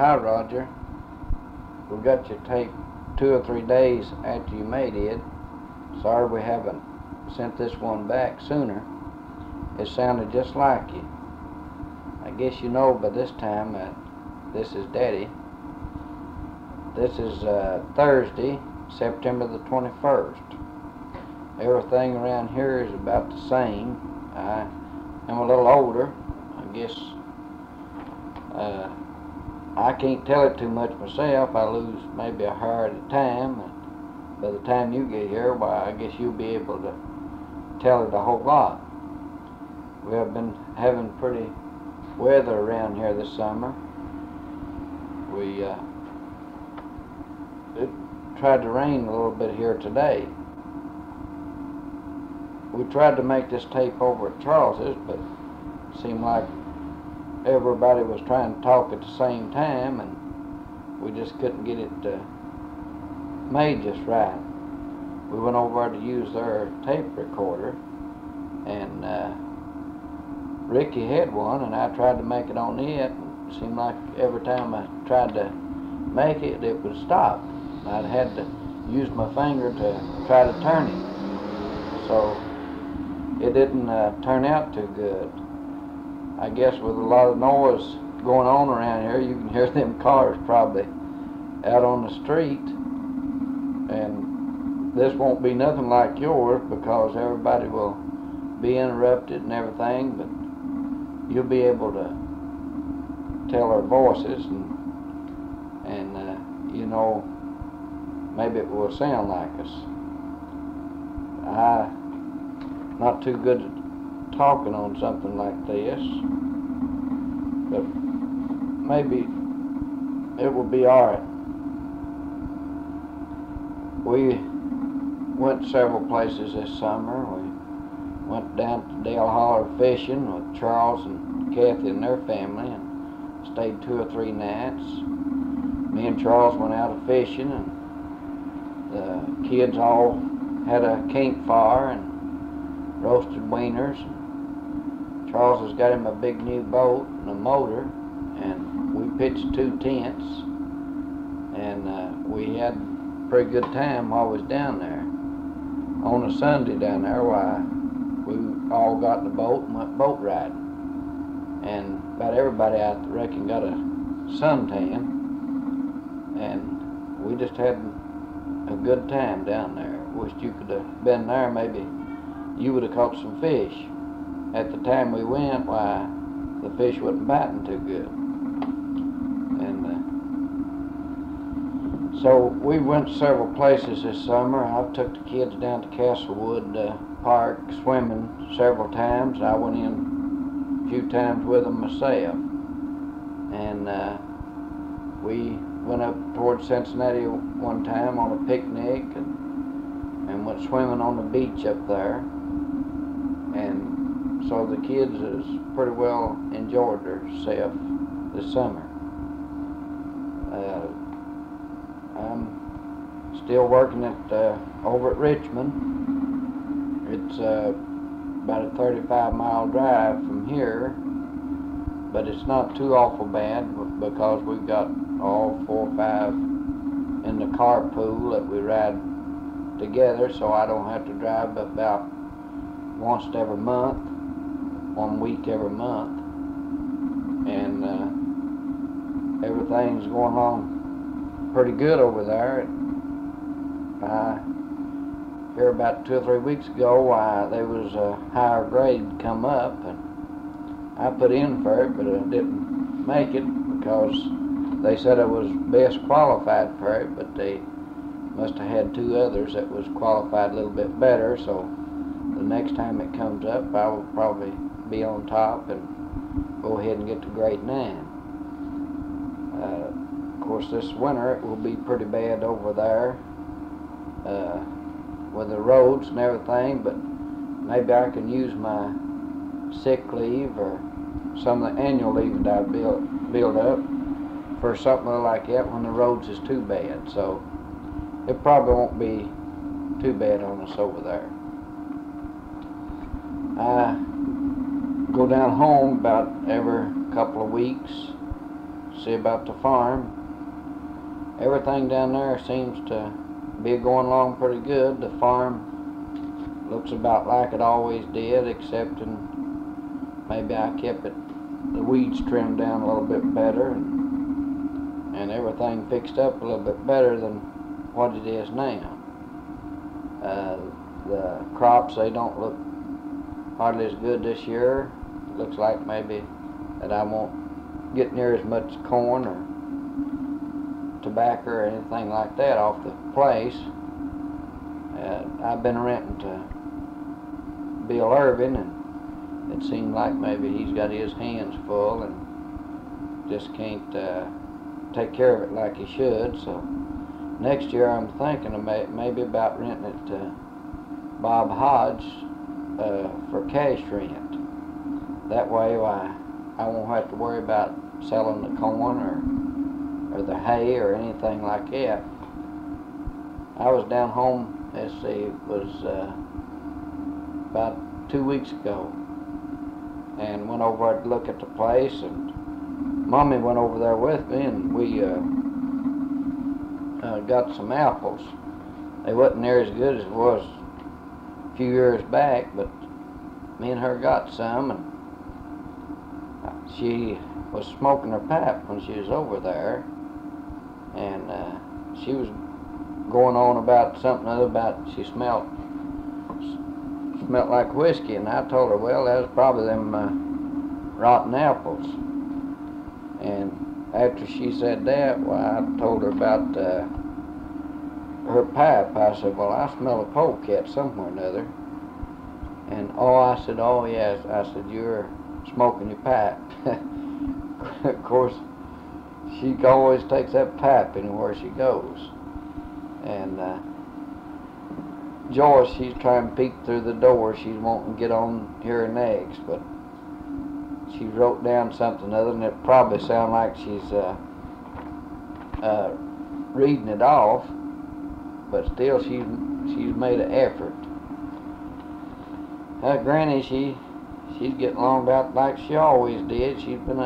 Hi, Roger. We got your tape 2 or 3 days after you made it. Sorry we haven't sent this one back sooner. It sounded just like you. I guess you know by this time that this is Daddy. This is Thursday, September the 21st. Everything around here is about the same. I am a little older. I guess I can't tell it too much myself. I lose maybe a hair at a time. And by the time you get here, why, I guess you'll be able to tell it a whole lot. We have been having pretty weather around here this summer. It tried to rain a little bit here today. We tried to make this tape over at Charles's, but it seemed like everybody was trying to talk at the same time, and we just couldn't get it made just right. We went over to use their tape recorder, and Ricky had one, and I tried to make it on it, and it seemed like every time I tried to make it, it would stop. I'd had to use my finger to try to turn it, so it didn't turn out too good. I guess with a lot of noise going on around here, you can hear them cars probably out on the street, and this won't be nothing like yours because everybody will be interrupted and everything, but you'll be able to tell our voices, and you know, maybe it will sound like us. I'm not too good at talking on something like this, but maybe it will be alright. We went several places this summer. We went down to Dale Holler fishing with Charles and Kathy and their family, and stayed 2 or 3 nights. Me and Charles went out fishing, and the kids all had a campfire and roasted wieners. Charles has got him a big new boat and a motor, and we pitched 2 tents, and we had a pretty good time while we was down there. On a Sunday down there, why, we all got in the boat and went boat riding, and about everybody I reckon got a suntan, and we just had a good time down there. Wished you could have been there. Maybe you would have caught some fish. At the time we went, why, the fish wasn't biting too good. And so we went several places this summer. I took the kids down to Castlewood Park swimming several times. I went in a few times with them myself. And we went up towards Cincinnati one time on a picnic, and went swimming on the beach up there. And so the kids has pretty well enjoyed themselves this summer. I'm still working over at Richmond. It's about a 35-mile drive from here, but it's not too awful bad because we've got all 4 or 5 in the carpool that we ride together, so I don't have to drive about once every month, 1 week every month, and everything's going on pretty good over there. I hear about 2 or 3 weeks ago why there was a higher grade come up, and I put in for it, but I didn't make it because they said I was best qualified for it, but they must have had 2 others that was qualified a little bit better, so the next time it comes up, I will probably be on top and go ahead and get to grade 9. Of course, this winter it will be pretty bad over there with the roads and everything, but maybe I can use my sick leave or some of the annual leave that I build up for something like that when the roads is too bad. So it probably won't be too bad on us over there. I go down home about every couple of weeks see about the farm. Everything down there seems to be going along pretty good. The farm looks about like it always did, except maybe I kept the weeds trimmed down a little bit better, and everything fixed up a little bit better than what it is now. The crops, they don't look hardly as good this year. It looks like maybe that I won't get near as much corn or tobacco or anything like that off the place. I've been renting to Bill Irvin, and it seemed like maybe he's got his hands full and just can't take care of it like he should. So next year I'm thinking of maybe about renting it to Bob Hodge for cash rent. That way I won't have to worry about selling the corn or the hay or anything like that. I was down home, let's see, it was about 2 weeks ago, and went over to look at the place, and Mommy went over there with me, and we got some apples. They wasn't near as good as it was a few years back, but me and her got some, and she was smoking her pipe when she was over there, and she was going on about something other about she smelled like whiskey, and I told her, well, that was probably them rotten apples. And after she said that, well, I told her about her pipe. I said, well, I smell a polecat somewhere or another. And I said, oh yes, I said, you're smoking your pipe. Of course, she always takes that pipe anywhere she goes. And Joyce, she's trying to peek through the door. She's wanting to get on here next, but she wrote down something other, and it probably sounds like she's reading it off, but still she's made an effort. Granny, she's getting along about like she always did. She's been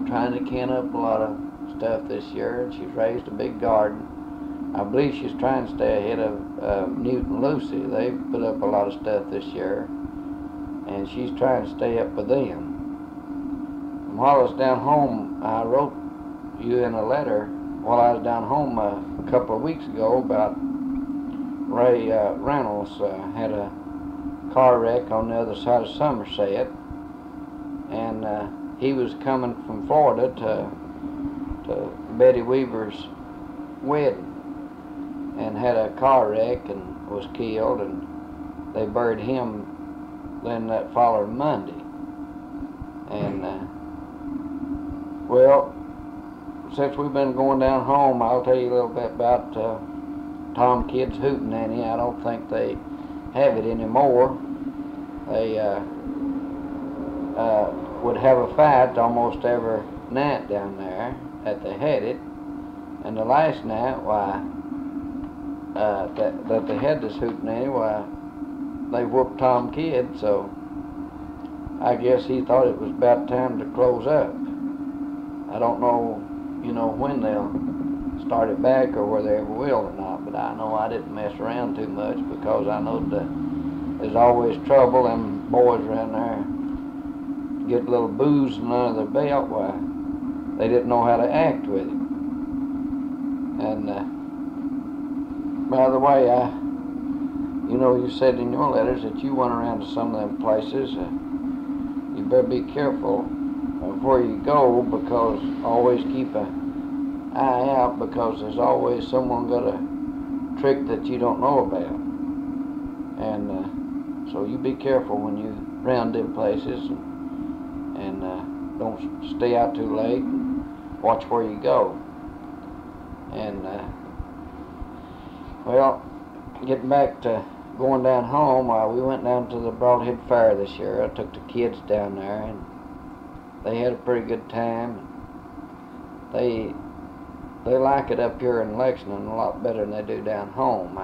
trying to can up a lot of stuff this year, and she's raised a big garden. I believe she's trying to stay ahead of Newt and Lucy. They've put up a lot of stuff this year, and she's trying to stay up with them. And while I was down home, I wrote you in a letter while I was down home a couple of weeks ago about Ray Reynolds had a car wreck on the other side of Somerset, and he was coming from Florida to Betty Weaver's wedding, and had a car wreck and was killed, and they buried him then that following Monday. And well, since we've been going down home, I'll tell you a little bit about Tom Kidd's Hootenanny. I don't think they have it anymore. They would have a fight almost every night down there that they had it, and the last night, why, that they had this hootenanny, why, they whooped Tom Kidd, so I guess he thought it was about time to close up. I don't know, when they'll start it back or whether they ever will or not, but I know I didn't mess around too much, because I know there's always trouble. Them boys around there get a little booze under their belt, why, they didn't know how to act with it. And by the way, you said in your letters that you went around to some of them places. You better be careful of where you go, because always keep an eye out, because there's always someone got a trick that you don't know about. And so you be careful when you round them places, and don't stay out too late, and watch where you go. And well, getting back to going down home, we went down to the Broadhead Fair this year. I took the kids down there, and they had a pretty good time. They like it up here in Lexington a lot better than they do down home.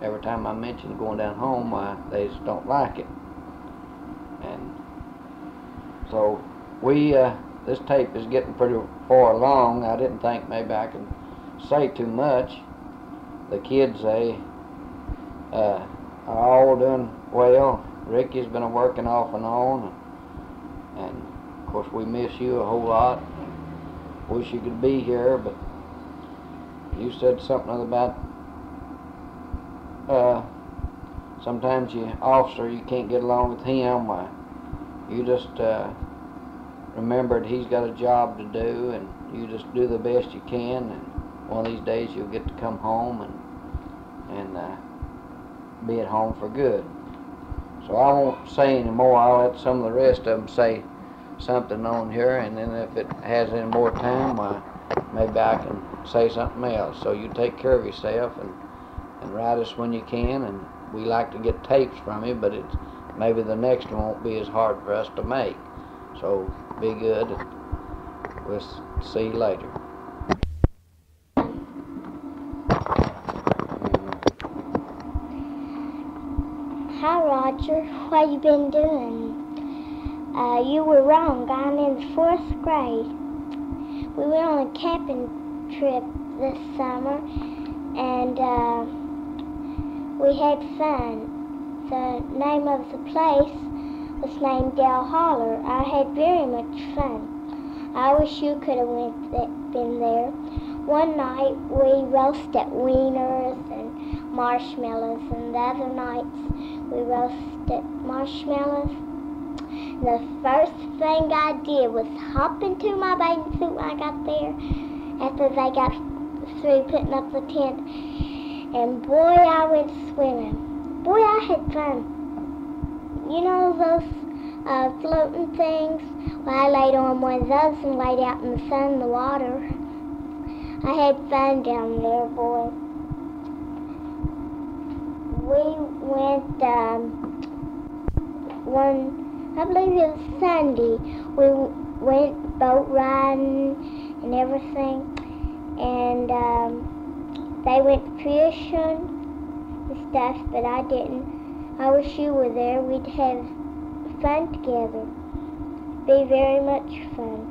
Every time I mention going down home, they just don't like it. And so we this tape is getting pretty far along. I didn't think maybe I could say too much. The kids, they are all doing well. Ricky's been working off and on, and of course we miss you a whole lot. Wish you could be here, but you said something about sometimes you officer, you can't get along with him. You just remembered he's got a job to do, and you just do the best you can, and one of these days you'll get to come home and be at home for good. So I won't say any more. I'll let some of the rest of them say something on here, and then if it has any more time, maybe I can say something else. So you take care of yourself and write us when you can, and we like to get tapes from you, but maybe the next one won't be as hard for us to make. So be good, and we'll see you later. Hi Roger, what you been doing? You were wrong. I'm in the 4th grade. We went on a camping trip this summer, and we had fun. The name of the place was named Del Holler. I had very much fun. I wish you could have been there. One night we roasted wieners and marshmallows, and the other nights we roasted marshmallows. The first thing I did was hop into my bathing suit when I got there, after they got through putting up the tent, and boy, I went swimming. Boy, I had fun. You know those floating things? Well, I laid on one of those and laid out in the sun in the water. I had fun down there, boy. We went I believe it was Sunday. We went boat riding and everything, and they went fishing and stuff, but I didn't. I wish you were there. We'd have fun together. Be very much fun.